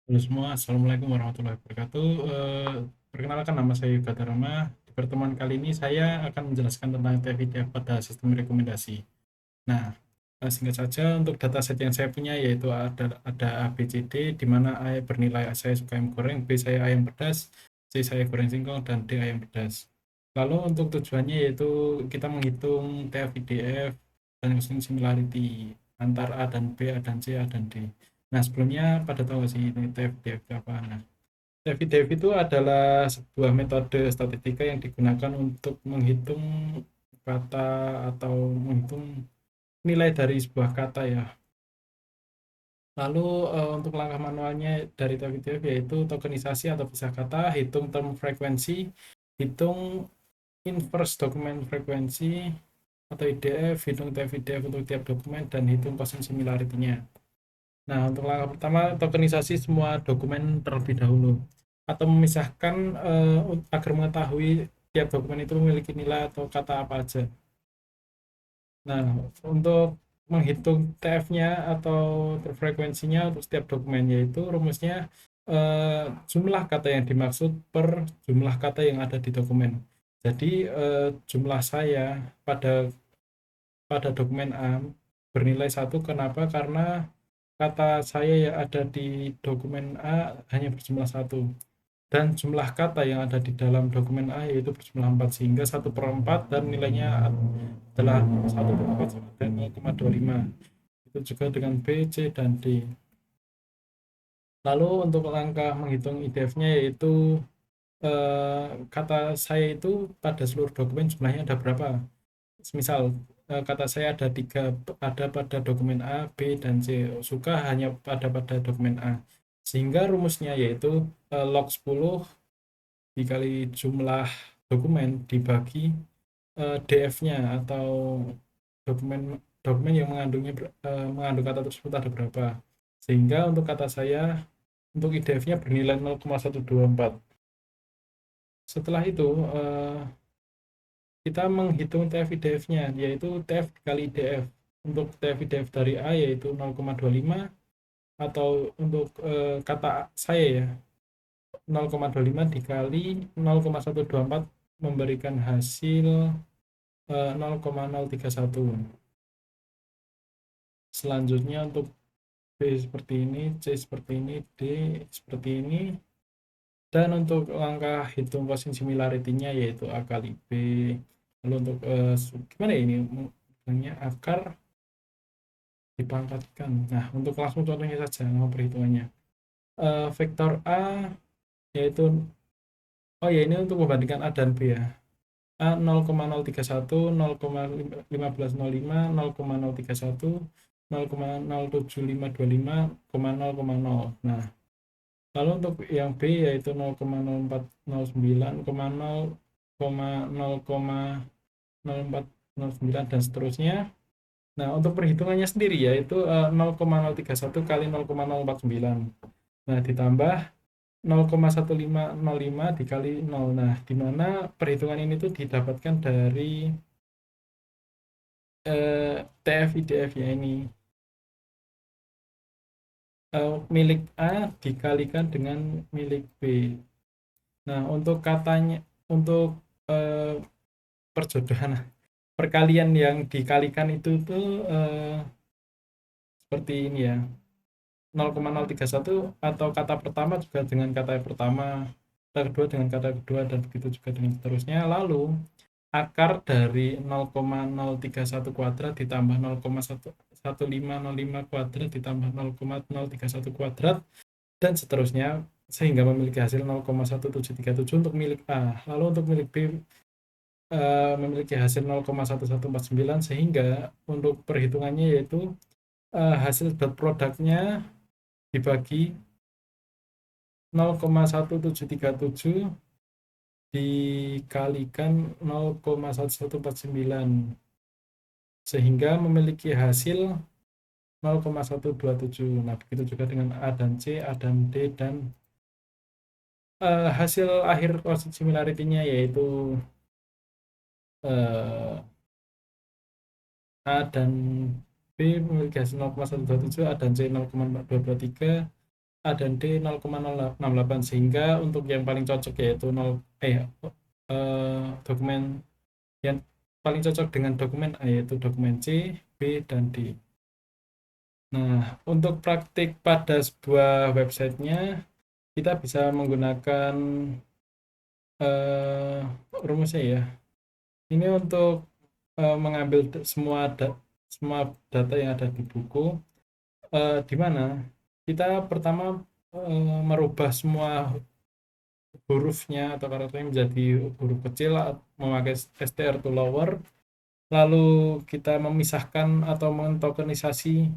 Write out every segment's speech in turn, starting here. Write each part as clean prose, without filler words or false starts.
Halo semua, Assalamualaikum warahmatullahi wabarakatuh. Perkenalkan nama saya Yuga Dharma. Di pertemuan kali ini saya akan menjelaskan tentang TF-IDF pada sistem rekomendasi. Nah, singkat saja untuk dataset yang saya punya yaitu ada A, B, C, D, di mana A bernilai saya suka ayam goreng, B saya ayam pedas, C saya goreng singkong, dan D ayam pedas. Lalu untuk tujuannya yaitu kita menghitung TF-IDF dan similarity antar A dan B, A dan C, A dan D. Nah, sebelumnya pada tahu nggak sih ini TF-IDF itu apa? Nah, TF-IDF itu adalah sebuah metode statistika yang digunakan untuk menghitung kata atau menghitung nilai dari sebuah kata ya. Lalu untuk langkah manualnya dari TF-IDF yaitu tokenisasi atau pisah kata, hitung term frekuensi, hitung inverse dokumen frekuensi atau IDF, hitung TF-IDF untuk tiap dokumen, dan hitung cosine similarity-nya. Nah, untuk langkah pertama, tokenisasi semua dokumen terlebih dahulu, atau memisahkan agar mengetahui tiap dokumen itu memiliki nilai atau kata apa aja. Nah, untuk menghitung TF-nya atau frekuensinya untuk setiap dokumen, yaitu rumusnya jumlah kata yang dimaksud per jumlah kata yang ada di dokumen. Jadi jumlah saya pada pada dokumen A bernilai satu. Kenapa? Karena kata saya yang ada di dokumen A hanya berjumlah satu, dan jumlah kata yang ada di dalam dokumen A yaitu berjumlah 4, sehingga 1 per 4 dan nilainya adalah 1 per 4 sama dengan 0,25. Itu juga dengan B, C, dan D. Lalu untuk langkah menghitung IDF-nya yaitu kata saya itu pada seluruh dokumen jumlahnya ada berapa. Misal kata saya ada 3, ada pada dokumen A, B, dan C, suka hanya pada dokumen A. Sehingga rumusnya yaitu log 10 dikali jumlah dokumen dibagi DF-nya atau dokumen dokumen yang mengandung kata tersebut ada berapa. Sehingga untuk kata saya untuk IDF-nya bernilai 0,124. Setelah itu kita menghitung TF-IDF-nya yaitu TF dikali IDF. Untuk TF-IDF dari A yaitu 0,25, atau untuk kata saya ya 0,25 dikali 0,124 memberikan hasil 0,031. Selanjutnya untuk B seperti ini, C seperti ini, D seperti ini. Dan untuk langkah hitung cosine similarity-nya yaitu A kali B. Lalu untuk gimana ya ini bilangnya, akar dipangkatkan. Nah, untuk langsung contohnya saja nama perhitungannya. Vektor A yaitu, oh ya, ini untuk membandingkan A dan B ya. A 0,031, 0,1505, 0,031, 0,07525, 0,0. Nah, lalu untuk yang B yaitu 0,0409, 0,0409 dan seterusnya. Nah, untuk perhitungannya sendiri yaitu 0,031 kali 0,049. Nah, ditambah 0,1505 dikali 0. Nah, di mana perhitungan ini tuh didapatkan dari TF IDF ya ini. Milik A dikalikan dengan milik B. Nah, untuk katanya, untuk eh, perjodohan, perkalian yang dikalikan itu tuh seperti ini ya. 0,031 atau kata pertama juga dengan kata pertama, kata kedua dengan kata kedua, dan begitu juga dengan seterusnya. Lalu akar dari 0,031 kuadrat ditambah 0,1505 kuadrat ditambah 0,031 kuadrat dan seterusnya, sehingga memiliki hasil 0,1737 untuk milik A. Lalu untuk milik B memiliki hasil 0,1149, sehingga untuk perhitungannya yaitu hasil dot produknya dibagi 0,1737 dikalikan 0,1149, sehingga memiliki hasil 0,127. Nah, begitu juga dengan A dan C, A dan D, dan hasil akhir cosine similarity-nya yaitu eh, A dan B memiliki hasil 0,127, A dan C 0,223, ADND 0,068, sehingga untuk yang paling cocok yaitu dokumen yang paling cocok dengan dokumen A yaitu dokumen C, B, dan D. Nah, untuk praktik pada sebuah websitenya kita bisa menggunakan eh, rumusnya ya. Ini untuk mengambil semua data yang ada di buku, di mana kita pertama merubah semua hurufnya atau karakternya menjadi huruf kecil memakai str to lower, lalu kita memisahkan atau mentokenisasi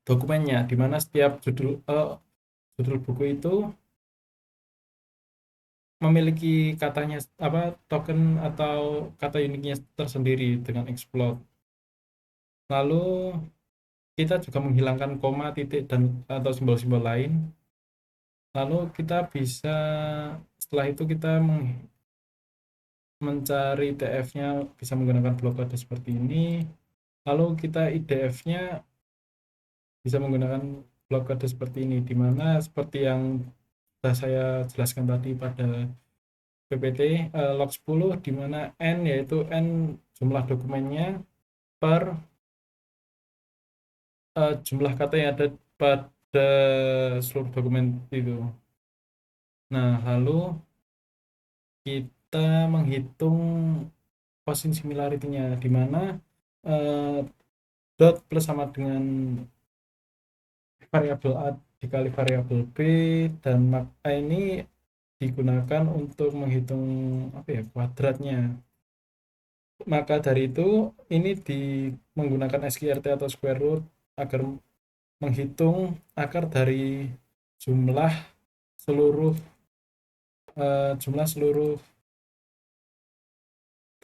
dokumennya, di mana setiap judul buku itu memiliki katanya apa token atau kata uniknya tersendiri dengan explode. Lalu kita juga menghilangkan koma, titik, dan atau simbol-simbol lain. Lalu kita bisa setelah itu kita mencari TF-nya bisa menggunakan blokade seperti ini. Lalu kita IDF-nya bisa menggunakan blokade seperti ini, di mana seperti yang sudah saya jelaskan tadi pada PPT log 10, di mana N yaitu N jumlah dokumennya per jumlah kata yang ada pada seluruh dokumen itu. Nah, lalu kita menghitung position similarity-nya, di mana eh, dot plus sama dengan variabel A dikali variabel B, dan mak A ini digunakan untuk menghitung apa ya, kuadratnya. Maka dari itu ini menggunakan SQRT atau square root agar menghitung akar dari jumlah seluruh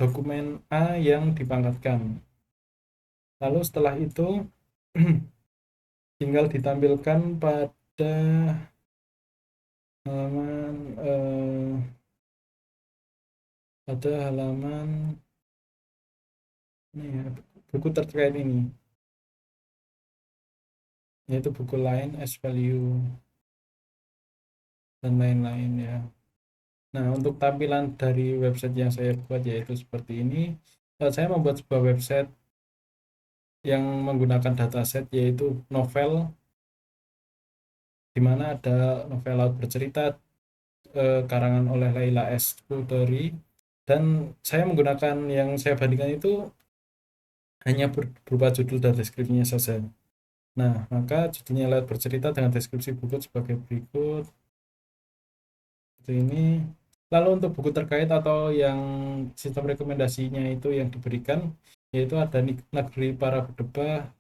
dokumen A yang dipangkatkan. Lalu setelah itu tinggal ditampilkan pada halaman ini ya, buku terkait ini, yaitu buku lain, S value, dan lain-lain ya. Nah, untuk tampilan dari website yang saya buat yaitu seperti ini. Saya membuat sebuah website yang menggunakan dataset yaitu novel, di mana ada novel laut bercerita karangan oleh Laila S. Chudori, dan saya menggunakan yang saya bandingkan itu hanya berupa judul dan deskripsinya saja. Nah, maka judulnya laut bercerita dengan deskripsi buku sebagai berikut seperti ini. Lalu untuk buku terkait atau yang sistem rekomendasinya itu yang diberikan yaitu ada Negeri Para Berdebah,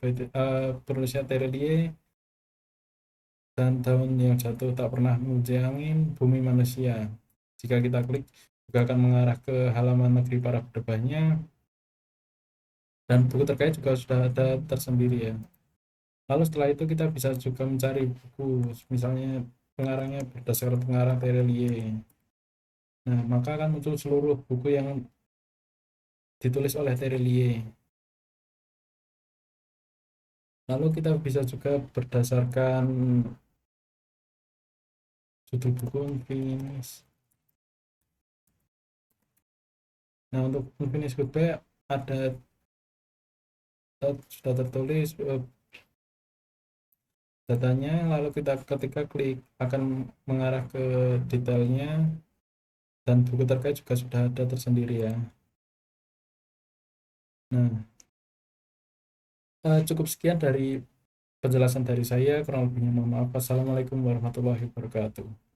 penulisnya Terelie, dan Daun yang Jatuh Tak Pernah Menguji Angin, Bumi Manusia. Jika kita klik juga akan mengarah ke halaman Negeri Para Berdebahnya, dan buku terkait juga sudah ada tersendiri ya. Lalu setelah itu kita bisa juga mencari buku, misalnya pengarangnya berdasarkan pengarang Terelie. Nah, maka akan muncul seluruh buku yang ditulis oleh Terelie. Lalu kita bisa juga berdasarkan judul buku Unfinished. Nah, untuk Unfinished Goodbye ada sudah tertulis datanya, lalu kita ketika klik akan mengarah ke detailnya, dan buku terkait juga sudah ada tersendiri ya. Nah, cukup sekian dari penjelasan dari saya, kurang lebihnya mohon maaf. Assalamualaikum warahmatullahi wabarakatuh.